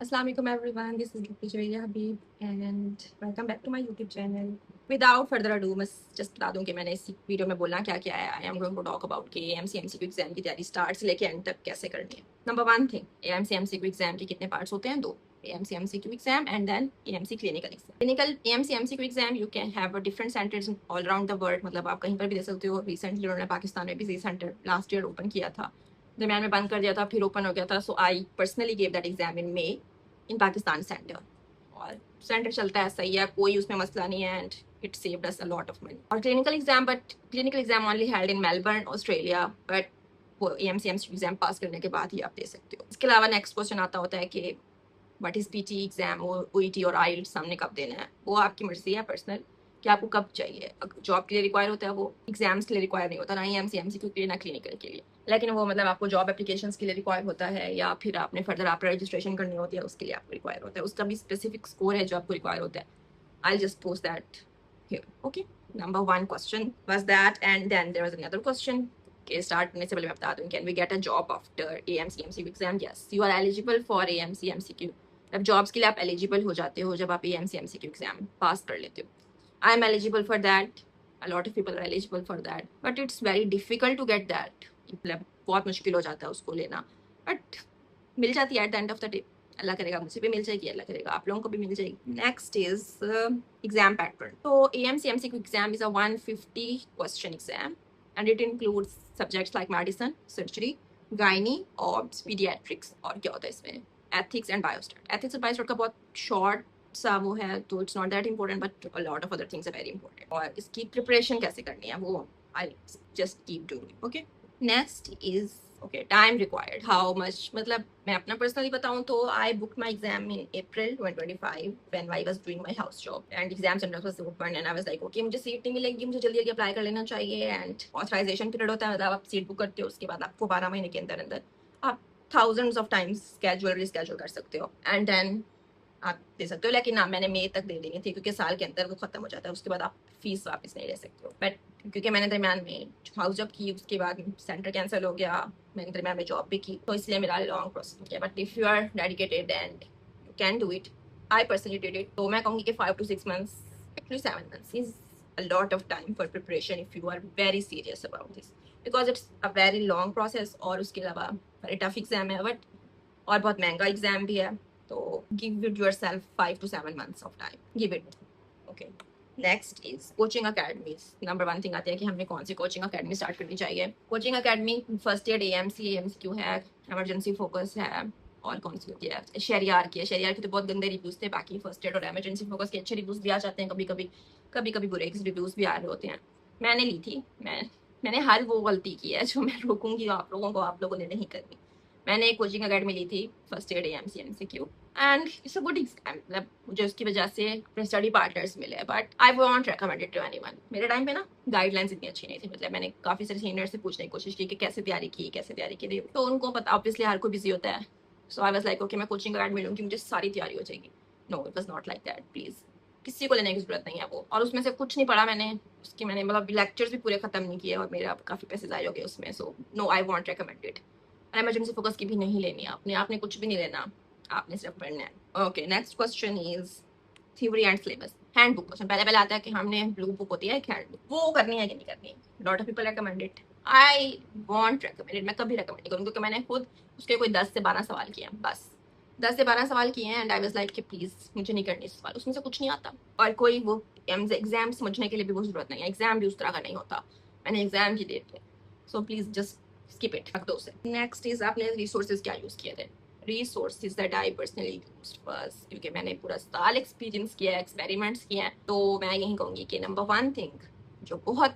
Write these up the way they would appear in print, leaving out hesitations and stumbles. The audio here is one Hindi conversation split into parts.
Assalamu alaikum everyone, this is Dr. Juwairiya Habib and welcome back to my YouTube channel. Without further ado, मैं just बता दूं कि मैंने इस वीडियो में बोलना क्या क्या है. I am going to talk about कि AMC MCQ एग्जाम की तैयारी स्टार्ट से लेके एंड तक कैसे करनी है. Number 1 thing, AMC MCQ exam के कितने पार्ट्स होते हैं? 2. AMC MCQ exam and then AMC clinical exam. Clinical AMC MCQ exam you can have a different centers all around the world. मतलब आप कहीं पर भी दे सकते हो. Recently उन्होंने पाकिस्तान में भी सेंटर लास्ट ईयर ओपन किया था, दरमियान में बंद कर दिया था, फिर ओपन हो गया था. So I personally gave that exam in May in Pakistan centre, और सेंटर चलता है सही है, कोई उसमें मसला नहीं है and it saved us a lot of money. और clinical exam only held in Melbourne Australia, but वो AMC एग्जाम पास करने के बाद ही आप दे सकते हो. इसके अलावा नेक्स्ट क्वेश्चन आता होता है कि what is PT exam, OET और IELTS सामने कब देना है. वो आपकी मर्जी है पर्सनल कि आपको कब चाहिए. जॉब के लिए रिक्वायर होता है, वो एग्जाम्स के लिए रिक्वायर नहीं होता, ना AMC MCQ के लिए ना क्लिनिकल के लिए. लेकिन वो मतलब आपको जॉब एप्लीकेशंस के लिए रिक्वायर होता है, या फिर आपने फर्दर आप रजिस्ट्रेशन करनी होती है उसके लिए आपको रिक्वायर होता है. उसका भी स्पेसिफिक स्कोर है जो आपको रिक्वायर होता है. I just post that here. Okay, number 1 question was that and then there was another question के स्टार्ट करने से पहले मैं बता दूं, can we get a job after AMC MCQ exam? Yes, you are eligible for AMC MCQ. अब जॉब्स के लिए आप एलिजिबल हो जाते हो जब आप AMC MCQ एग्जाम पास कर लेते हो. I am eligible for that. A lot of people are eligible for that, but it's very difficult to get that. मतलब बहुत मुश्किल हो जाता है उसको लेना, बट मिल जाती है at the end of the day. Allah करेगा मुझे भी मिल जाएगी, अल्लाह करेगा आप लोगों को भी मिल जाएगी. Next is exam pattern. तो AMC MCQ exam is a 150 question exam and it includes subjects like medicine, surgery, gynae, obs, paediatrics, और क्या होता है इसमें, एथिक्स एंड बायोस्टैट. एथिक्स और बायोस्टैट का बहुत शॉर्ट सा वो है, तो it's not that important, but a lot of other things are very important. और इसकी प्रिपरेशन कैसे करनी है वो I just keep doing. Okay, next is okay time required, how much. मतलब मैं अपना पर्सनली बताऊं तो I book my exam in April 2025 when I was doing my house job and exam centre was open and I was like okay मुझे सीट नहीं मिलेगी, मुझे जल्दी जल्दी अप्लाई कर लेना चाहिए. एंड ऑथराइजेशन पीरियड होता है, मतलब आप सीट बुक करते हो उसके बाद आपको 12 महीने के अंदर अंदर आप थाउजेंड्स ऑफ टाइम्स स्केड्यूल कर सकते हो एंड देन आप दे सकते हो. लेकिन ना, मैंने मई तक दे देनी थी क्योंकि साल के अंदर वो खत्म हो जाता है, उसके बाद आप फीस वापस नहीं ले सकते हो. बट क्योंकि मैंने दरमियान में हाउस जॉब की, उसके बाद सेंटर कैंसिल हो गया, मैंने दरमियान में जॉब भी की, तो इसलिए मेरा लॉन्ग प्रोसेस हो गया. But if you are dedicated and you can do it, I personally did it, तो मैं कहूँगी कि 5 to 6 months, एक्चुअली 7 months इज a lot of time for preparation if you are very serious about this, because it's a very long process. और उसके अलावा very tough exam है, बट और बहुत महंगा एग्जाम भी है. तो give it yourself 5 to 7 months of time, give it. Okay, next is coaching academies. Number 1 thing आती है कि हमें कौन सी कोचिंग अकेडमी स्टार्ट करनी चाहिए. Coaching academy first year AMC MCQ है, एमरजेंसी फोकस है, और कौन सी होती है, शहरियार की है. शहरियार की तो बहुत गंदे रिव्यूज थे, बाकी फर्स्ट एड और एमरजेंसी फोकस के अच्छे रिव्यूज भी आ जाते हैं, कभी कभी बुरे रिव्यूज भी आ रहे होते हैं. मैंने ली थी, मैंने हर वो गलती की है जो मैं रोकूंगी आप लोगों को, आप लोगों ने नहीं करनी. मैंने एक कोचिंग अकेडमी ली थी first year AMC MCQ and it's a good exam. मतलब मुझे उसकी वजह से अपने स्टडी पार्टनर्स मिले, but I won't recommend it to anyone. मेरे टाइम पे ना गाइडलाइंस इतनी अच्छी नहीं थी. मतलब मैंने काफ़ी सारे सीनियर से पूछने की कोशिश की कि कैसे तैयारी की, तो उनको पता, ऑब्वियसली हर कोई बिजी होता है. So I was like okay मैं कोचिंग अकेडमी लूँगी, मुझे सारी तैयारी हो जाएगी. No, it was not like that. Please किसी को लेने की जरूरत नहीं है वो. और उसमें से कुछ नहीं पढ़ा मैंने, उसकी मैंने मतलब लेक्चर्स भी पूरे खत्म नहीं किए और मेरा काफ़ी पैसे ज़ाय हो गए उसमें. So no, I won't recommend it. Emergency focus की भी नहीं लेनी है आपने कुछ भी नहीं लेना, आपने सिर्फ पढ़ना है. Okay, next question is theory and syllabus. Handbook question पहले आता है कि हमने ब्लू बुक होती है एक हैंडबुक, वो करनी है कि नहीं करनी है. Lot of people recommend it, I won't recommend it. मैं कभी रेकमेंड नहीं करूँगी क्योंकि मैंने खुद उसके कोई 10 से 12 सवाल किए हैं, बस 10 से 12 सवाल किए हैं एंड आई वाज लाइक कि प्लीज मुझे नहीं करनी सवाल, उसमें से कुछ नहीं आता. और कोई वो एग्जाम समझने के लिए भी वो जरूरत नहीं है, एग्जाम भी उस तरह का नहीं होता. मैंने एग्जाम ही दे थे, so please just skip it, रख दो उसे. नेक्स्ट इज आपने रिसोर्सेज क्या यूज किए थे. Resources that I personally used first, क्योंकि मैंने पूरा साल एक्सपीरियंस किया है, एक्सपेरिमेंट्स किए हैं, तो मैं यही कहूंगी कि नंबर 1 थिंग जो बहुत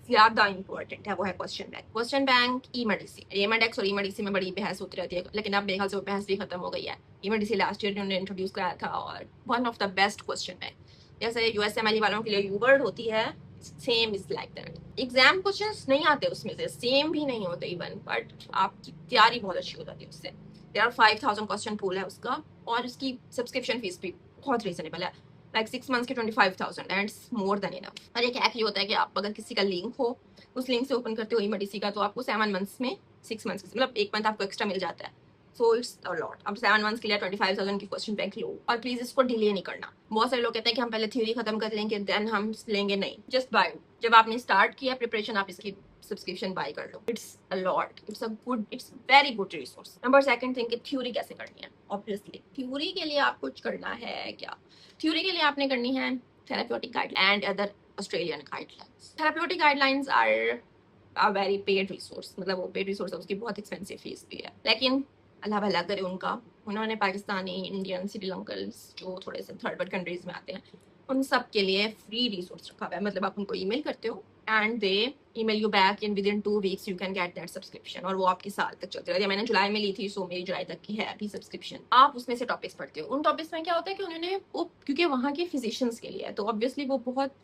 ज्यादा इंपॉर्टेंट है वो है question bank. Question bank, EMADEX और EMADC में बड़ी बहस होती रहती है, लेकिन अब मेरे ख्याल से वो बहस भी खत्म हो गई है. EMADC लास्ट ईयर उन्होंने इंट्रोड्यूस कराया था और one of the best question bank. जैसे USMLE वालों के लिए यूवर्ड होती है, same is like that. Exam questions नहीं आते उसमें से, सेम भी नहीं होते इवन, बट आपकी तैयारी बहुत अच्छी हो जाती है उससे. देयर आर 5000 क्वेश्चन पूल है उसका, और उसकी सब्सक्रिप्शन फीस भी बहुत रीजनेबल है, लाइक 6 months के 25,000 and it's more than enough. और एक हैक ये होता है कि आप अगर किसी का लिंक हो, उस लिंक से ओपन करते हो EMADC का, तो आपको 7 months में 6 months मतलब 1 month आपको एक्स्ट्रा मिल जाता है. So it's a lot. अब 7 मंथ्स के लिए 25,000 की क्वेश्चन बैंक लो, और प्लीज इसको डिले नहीं करना। बहुत सारे लोग कहते हैं कि हम पहले थ्योरी खत्म कर लेंगे देन हम लेंगे, नहीं, जस्ट बाय। जब आपने स्टार्ट किया प्रिपरेशन, आप इसकी सब्सक्रिप्शन बाय कर लो। It's a lot, it's a good, it's very good resource. Number second thing, theory कैसे करनी है। ऑब्वियसली थ्योरी के लिए आप कुछ करना है क्या? थ्योरी के लिए आपने करनी है therapeutic guideline and other Australian guidelines. Therapeutic guidelines are very paid resource, मतलब वो पेड रिसोर्स है, उसकी बहुत एक्सपेंसिव फीस भी है, लेकिन अल्लाह भला करे उनका। उन्होंने पाकिस्तानी, इंडियन, श्रीलंकन्स जो थोड़े से थर्ड वर्ल्ड कंट्रीज में आते हैं, उन सब के लिए फ्री रिसोर्स रखा हुआ है। मतलब आप उनको ईमेल करते हो and they email you back in with in 2 weeks you can get that subscription, और वो आपकी साल तक चलती रहती है। मैंने जुलाई में ली थी, सो मेरी जुलाई तक की है अभी सब्सक्रिप्शन। आप उसमें से टॉपिक्स पढ़ते हो। उन टॉपिक्स में क्या होता है कि उन्होंने वो, क्योंकि वहाँ के फिजिशियंस के लिए है, तो ऑब्वियसली वो बहुत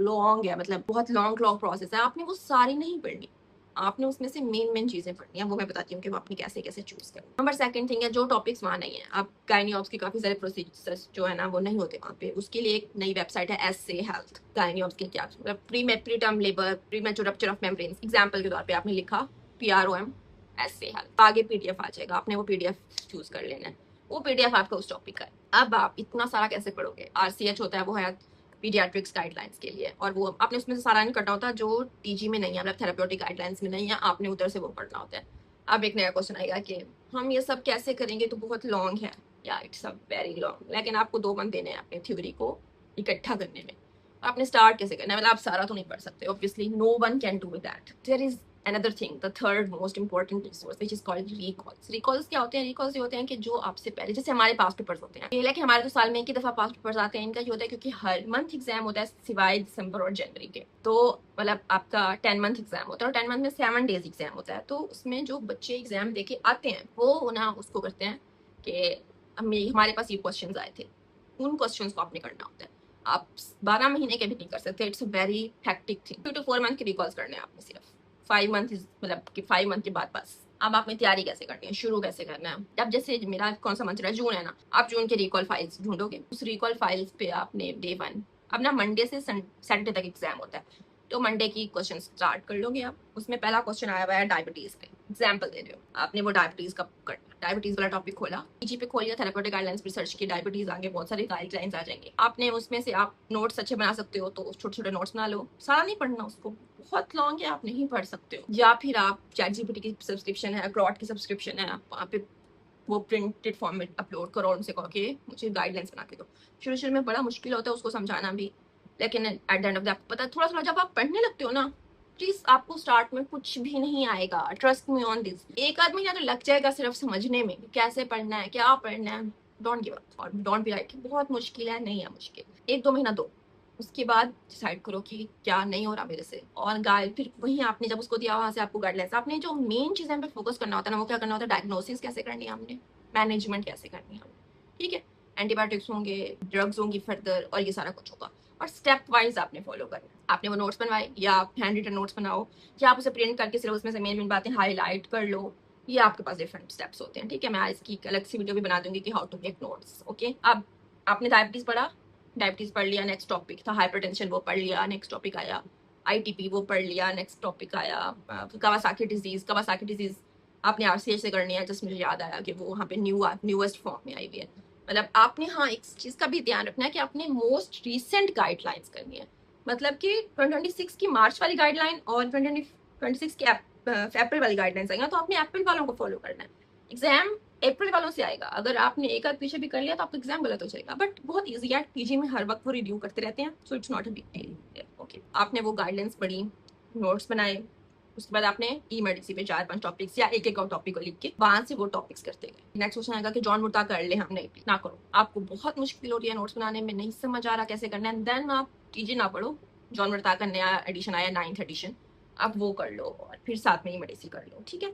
लॉन्ग है, मतलब बहुत लॉन्ग प्रोसेस है, आपने वो सारी नहीं पढ़नी, आपने उसमें से मेन चीजें पढ़नी है। वो मैं बताती हूँ कि वो आपने कैसे कैसे चूज करना। नंबर सेकंड थिंग है, जो टॉपिक्स वहाँ नहीं है, आप गायनियोप्स की काफी सारे प्रोसीजर्स जो है ना वो नहीं होते वहाँ पे, उसके लिए एक नई वेबसाइट है एसए हेल्थ। गायनियोप्स के क्या मतलब pre term labour, premature rupture of membranes, example के तौर पे आपने लिखा PROM एसए हेल्थ, आगे PDF आ जाएगा, आपने वो PDF चूज कर लेना है, वो PDF आपका उस टॉपिक का है। अब आप इतना सारा कैसे पढ़ोगे? RCH होता है, वो है पीडियाट्रिक्स गाइडलाइंस के लिए, और वो आपने उसमें से सारा नहीं करना होता जो TG में नहीं है, मतलब थेराप्यूटिक गाइडलाइंस में नहीं है, आपने उधर से वो पढ़ना होता है। अब एक नया क्वेश्चन आएगा कि हम ये सब कैसे करेंगे, तो बहुत लॉन्ग है या इट्स अ वेरी लॉन्ग, लेकिन आपको 2 मंथ देने हैं अपने थ्योरी को इकट्ठा करने में। आपने स्टार्ट कैसे करना है? मतलब आप सारा तो नहीं पढ़ सकते, obviously no one can do that. There is another thing, the third most important resource which is called recalls. Recalls क्या होते हैं? Recalls ये होते हैं कि जो आपसे पहले, जैसे हमारे पास्ट पेपर्स होते हैं, ये कि हमारे तो साल में एक ही दफा पास्ट पेपर्स आते हैं, इनका ये होता है क्योंकि हर मंथ एग्जाम होता है सिवाय दिसंबर और जनवरी के, तो मतलब आपका 10 मंथ एग्जाम होता है, और 10 मंथ में 7 डेज एग्जाम होता है। तो उसमें जो बच्चे एग्जाम देके आते हैं वो ना उसको करते हैं कि हमारे पास ये क्वेश्चन आए थे, उन क्वेश्चन को आपने करना होता है। आप 12 महीने के भी नहीं कर सकते, it's a very hectic thing. 2 to 4 month के रिकॉल्स करने हैं आपने सिर्फ। 5 मंथ मतलब कि 5 मंथ के बाद बस। अब आपने तैयारी कैसे करनी है, शुरू कैसे करना है? अब जैसे मेरा कौन सा मंथ रहा है, जून है ना, आप जून के रिकॉल फाइल्स ढूंढोगे, उस रिकॉल फाइल्स पे आपने डे 1, अब ना मंडे से सैटरडे तक एग्जाम होता है, तो मंडे की क्वेश्चन स्टार्ट कर लोगे आप। उसमें पहला क्वेश्चन आया हुआ है डायबिटीज पे, एग्जाम्पल दे रहे हो, आपने वो डायबिटीज का करना। डायबिटीज वाला टॉपिक खोला, PG पे खोलिए, थेराप्यूटिक गाइडलाइंस रिसर्च की डायबिटीज आगे बहुत सारी गाइडलाइंस आ जाएंगे, आपने उसमें से आप नोट्स अच्छे बना सकते हो तो छोटे छोटे नोट्स बना लो, सारा नहीं पढ़ना उसको, बहुत लॉन्ग है, आप नहीं पढ़ सकते हो। या फिर आप ChatGPT की सब्सक्रिप्शन है, क्लॉड की सब्सक्रिप्शन है, वहाँ पे वो प्रिंटेड फॉर्म में अपलोड करो और उनसे कहो कि मुझे गाइडलाइंस बना के दो। शुरू में बड़ा मुश्किल होता है उसको समझाना भी, लेकिन eight the end of the आपको पता है, थोड़ा थोड़ा जब आप पढ़ने लगते हो ना, प्लीज आपको स्टार्ट में कुछ भी नहीं आएगा, ट्रस्ट मी ऑन दिस। एक आध महीना तो लग जाएगा सिर्फ समझने में कैसे पढ़ना है, क्या पढ़ना है। डोंट गिव अप और डोंट बी लाइक बहुत मुश्किल है, नहीं है मुश्किल, 1-2 महीना दो, उसके बाद डिसाइड करो कि क्या नहीं हो रहा मेरे से, और फिर वही आपने जब उसको दिया वहां से आपको गाइडलाइंस, आपने जो मेन चीजें पे फोकस करना होता है ना, वो क्या करना होता है, डायग्नोसिस कैसे करनी है हमने, मैनेजमेंट कैसे करनी है हमने, ठीक है, एंटीबायोटिक्स होंगे, ड्रग्स होंगी फर्दर, और ये सारा कुछ होगा, और स्टेप वाइज आपने फॉलो करना है। आपने वो नोट्स बनवाए, या आप हैंड रिटन नोट्स बनाओ, या आप उसे प्रिंट करके सिर्फ उसमें से मेन बातें हाईलाइट कर लो, ये आपके पास डिफरेंट स्टेप्स होते हैं, ठीक है। मैं इसकी अलग सी वीडियो भी बना दूंगी कि how to make notes, okay. अब आपने डायबिटीज पढ़ा, डायबिटीज पढ़ लिया, नेक्स्ट टॉपिक था हाइपरटेंशन, वो पढ़ लिया, नेक्स्ट टॉपिक आया ITP, वो पढ़ लिया, नेक्स्ट टॉपिक आया कावासाकी डिजीज आपने RCH से करनी है। जस्ट मुझे याद आया कि वो वहाँ पे न्यूएस्ट फॉर्म में आई हुई है। मतलब आपने हाँ एक चीज का भी ध्यान रखना है कि आपने मोस्ट रिसेंट गाइडलाइंस करनी है, मतलब कि 2026 की मार्च वाली गाइडलाइन और 2026 की अप्रैल वाली गाइडलाइंस आएगा, तो आपने अप्रैल वालों को फॉलो करना है। एग्जाम अप्रैल वालों से आएगा, अगर आपने एक आध पीछे भी कर लिया तो आपका एग्जाम गलत हो जाएगा, बट बहुत इजी है, PG में हर वक्त वो रिव्यू करते रहते हैं, so it's not a big deal, okay. आपने वो गाइडलाइंस पढ़ी, नोट्स बनाए, उसके बाद आपने E-मेडिसी पे 4-5 टॉपिक्स या एक टॉपिक को लिख के वहां से वो टॉपिक्स करते गए। नेक्स्ट क्वेश्चन आएगा कि जॉन मुर्ता कर ले, हम नहीं, ना करो, आपको बहुत मुश्किल हो रही है नोट्स बनाने में, नहीं समझ आ रहा कैसे करना है, देन आप TG ना पढ़ो, जॉन मुर्ता का नया एडिशन आया 9th एडिशन, आप वो कर लो और फिर साथ में E-मेडिसी कर लो, ठीक है।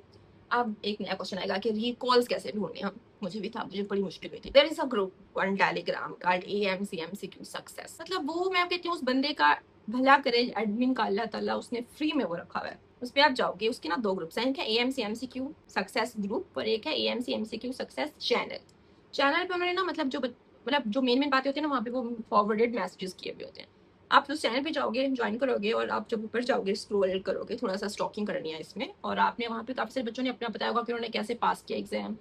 अब एक नया क्वेश्चन आएगा कि रिकॉल्स कैसे ढूंढने हम, मुझे भी था, मुझे बड़ी मुश्किल हुई थी। There is a group on Telegram called AMCMCQ success, मतलब वो मैं कहती हूँ उस बंदे का भला करे, एडमिन का अल्लाह ताला उसने फ्री में वो रखा हुआ है, उस पर आप जाओगे, उसके ना 2 ग्रुप्स हैं, एक है AMCMCQ सक्सेस ग्रुप और एक है AMCMCQ सक्सेस चैनल। चैनल पे उन्होंने ना मतलब जो मेन बातें होती है ना, वहाँ पे वो फॉरवर्डेड मैसेजेस किए हुए होते हैं। आप उस चैनल पे जाओगे, ज्वाइन करोगे, और आप जब ऊपर जाओगे स्क्रॉल करोगे, थोड़ा सा स्टॉकिंग करनी है इसमें, और आपने वहाँ पे काफी सारे बच्चों ने अपना बताया होगा कि उन्होंने कैसे पास किया एग्जाम,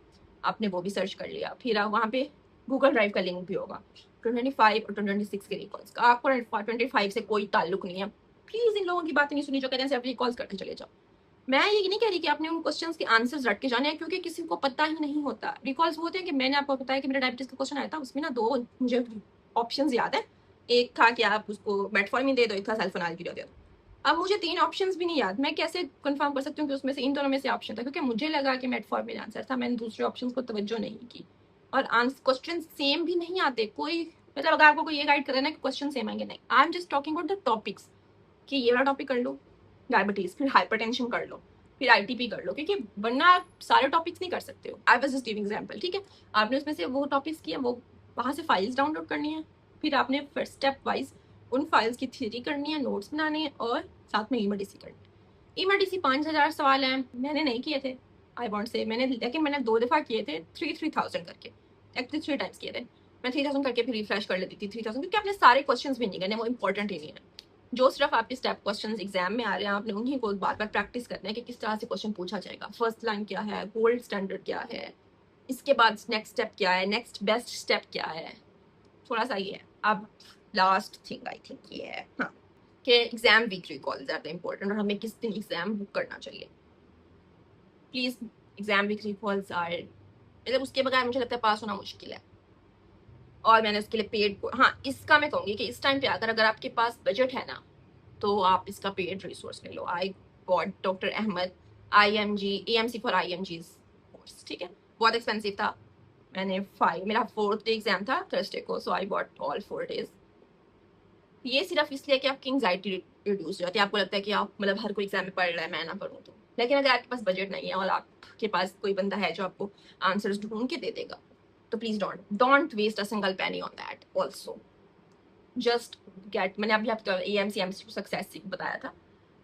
आपने वो भी सर्च कर लिया, फिर आप वहाँ पे गूगल ड्राइव का लिंक भी होगा 225 और 226 के रिकॉल्स का। आपको 25 से कोई ताल्लुक नहीं है, प्लीज इन लोगों की बातें नहीं सुनी जो कहते हैं सिर्फ रिकॉल्स करके चले जाओ। मैं ये नहीं कह रही कि आपने उन क्वेश्चंस के आंसर्स रट के जाने हैं, क्योंकि किसी को पता ही नहीं होता। रिकॉल्स वो होते हैं कि मैंने आपको बताया कि मेरा डायबिटीज का क्वेश्चन आया था, उसमें ना 2 मुझे ऑप्शंस याद है, एक था कि आप उसको मेटफॉर्मिन दे दो, एक था सल्फोनाइल दे दो। अब मुझे 3 ऑप्शंस भी नहीं याद, मैं कैसे कंफर्म कर सकती हूँ कि उसमें से इन दोनों में से ऑप्शन था, क्योंकि मुझे लगा कि मेटफॉर्मिन आंसर था, मैंने दूसरे ऑप्शंस को तवज्जो नहीं की। और क्वेश्चन सेम भी नहीं आते, कोई मतलब अगर आपको कोई ये गाइड करे ना कि क्वेश्चन सेम आएंगे, नहीं, I am just talking about the topics कि ये वाला टॉपिक कर लो डायबिटीज, फिर हाइपरटेंशन कर लो, फिर आईटीपी कर लो, क्योंकि वरना आप सारे टॉपिक्स नहीं कर सकते हो। I was just giving example, ठीक है। आपने उसमें से वो टॉपिक्स किए, वो वहाँ से फाइल्स डाउनलोड करनी है, फिर आपने फर्स्ट स्टेप वाइज उन फाइल्स की थ्योरी करनी है, नोट्स बनाने हैं, और साथ में ईमडीसी करनी है। ईमडीसी 5000 सवाल हैं, मैंने नहीं किए थे आई वॉन्ट से, लेकिन मैंने 2 दफ़ा किए थे 3000 करके, एक्चुअली 3 टाइम्स किए थे। मैं 3000 करके फिर रिफ्रेश कर लेती थी 3000, क्योंकि आपने सारे क्वेश्चन भी नहीं करने, वो इंपॉर्टेंट ही नहीं है। जो सिर्फ आपके स्टेप क्वेश्चन एग्जाम में आ रहे हैं, आपने उन्हीं को बार बार प्रैक्टिस करना है कि किस तरह से क्वेश्चन पूछा जाएगा, फर्स्ट लाइन क्या है, गोल्ड स्टैंडर्ड क्या है, इसके बाद नेक्स्ट स्टेप क्या है, नेक्स्ट बेस्ट स्टेप क्या है, थोड़ा सा ये है। अब लास्ट थिंग आई थिंक ये है, हाँ, कि एग्जाम वीक रिकॉल ज़्यादा इंपॉर्टेंट, और हमें किस दिन एग्जाम बुक करना चाहिए। Please exam week recalls are, मतलब उसके बगैर मुझे लगता है पास होना मुश्किल है। और मैंने उसके लिए पेड, हाँ इसका मैं कहूँगी कि इस टाइम पे अगर आपके पास बजट है ना, तो आप इसका पेड रिसोर्स ले लो। I got doctor Ahmed IMG AMC for IMGs course, ठीक है, बहुत एक्सपेंसिव था। मैंने मेरा 4th डे एग्जाम था थर्सडे को, सो आई गॉट ऑल 4 डेज। ये सिर्फ इसलिए कि आपकी एंग्जाइटी रिड्यूस हो जाती है, आपको लगता है कि आप मतलब हर कोई एग्जाम में पढ़ रहा है, मैं ना पढ़ूँ तो। लेकिन अगर आपके पास बजट नहीं है और आपके पास कोई बंदा है जो आपको आंसर्स ढूंढ के दे देगा, तो please don't waste a single penny on that. Also just get, मैंने अभी आपको AMC MCQ सक्सेस बताया था,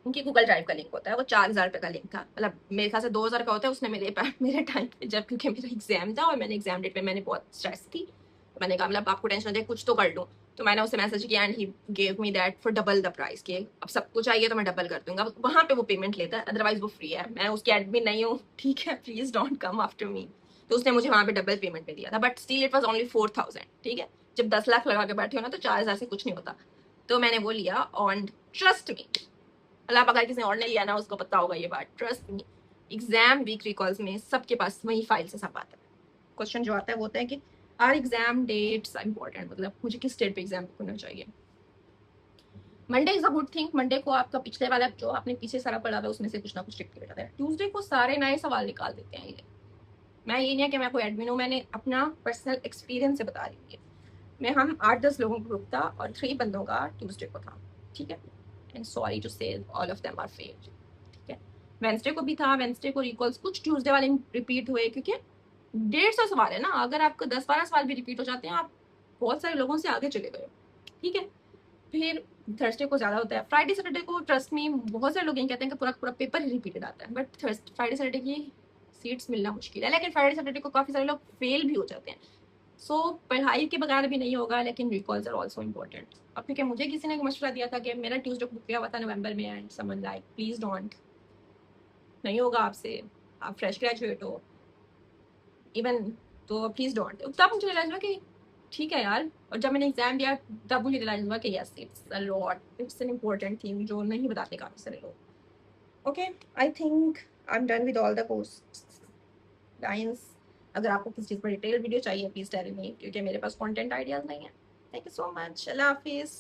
उनकी गूगल ड्राइव का लिंक होता है, वो 4000 रुपये का लिंक था, मतलब मेरे ख्याल से 2000 का होता है। उसने मेरे टाइम पे, जब क्योंकि मेरा एग्जाम था और मैंने एग्जाम डेट में मैंने बहुत स्ट्रेस थी, तो मैंने कहा मतलब आपको टेंशन हो जाए, कुछ तो कर लूँ। तो मैंने उसे मैसेज किया and he gave me that for double the price, कि अब सबको चाहिए तो मैं डबल कर दूंगा। वहाँ पे वो पेमेंट लेता है, अदरवाइज वो फ्री है। मैं उसकी एडमिन नहीं हूँ, ठीक है, please don't come after me. तो उसने मुझे वहाँ पे डबल पेमेंट में दिया था, but still it was only 4000, ठीक है। जब 10 लाख लगा के बैठे हो ना, तो 4000 से कुछ नहीं होता। तो मैंने वो लिया, ऑन ट्रस्ट मी, मतलब अगर किसी और ने लिया ना, उसको पता होगा ये बात, trust me. Exam week recalls में सबके पास वही फाइल से सब आता है। क्वेश्चन जो आता है वो होता है कि आर एग्जाम डेट्स इंपॉर्टेंट, मतलब मुझे किस डेट पे एग्जाम होना चाहिए। Monday is a good thing, Monday को आपका पिछले वाला जो आपने पीछे सारा पढ़ा था उसमें से कुछ ना कुछ टिक के जाता है। ट्यूसडे को सारे नए सवाल निकाल देते हैं ये। मैं ये नहीं है कि मैं कोई एडमिन हूँ, मैंने अपना पर्सनल एक्सपीरियंस से बता रही हूँ। मैं हम 8-10 लोगों का ग्रुप था और 3 बंदों का ट्यूसडे को था, ठीक है। And sorry to say all of them are fail, ठीक है। वेंसडे को भी था, वेंसडे को रिकॉल्स कुछ ट्यूसडे वाले रिपीट हुए, क्योंकि 150 सवाल है ना, अगर आपको 10-12 सवाल भी रिपीट हो जाते हैं, आप बहुत सारे लोगों से आगे चले गए, ठीक है। फिर थर्सडे को ज़्यादा होता है। फ्राइडे सैटरडे को ट्रस्ट में बहुत सारे लोग ये कहते हैं कि पूरा पूरा पेपर ही रिपीटेड आता है, बट फ्राइडे सैटरडे की सीट्स मिलना मुश्किल है। लेकिन फ्राइडे सैटरडे को काफ़ी सारे लोग फेल भी हो जाते हैं। सो पढ़ाई के बगैर भी नहीं होगा, लेकिन रिकॉल्स आर ऑल्सो इम्पोर्टेंट। अब क्योंकि मुझे किसी ने मशवरा दिया था कि मेरा ट्यूसडे को बुक किया हुआ था नवंबर में, and someone like please don't, नहीं होगा आपसे, आप फ्रेश ग्रेजुएट हो इवन, तो प्लीज डोंट। तब मुझे रियलाइज हुआ कि ठीक है यार, और जब मैंने एग्जाम दिया तब मुझे रियलाइज हुआ कि yes it's a lot, it's an important thing जो नहीं बताते काफी सारे लोग। Okay, I think I am done with all the course lines. अगर आपको किसी चीज़ पर डिटेल वीडियो चाहिए प्लीज टेल मी, क्योंकि मेरे पास कंटेंट आइडियाज नहीं है। थैंक यू सो मच, अल्लाह हाफिज़।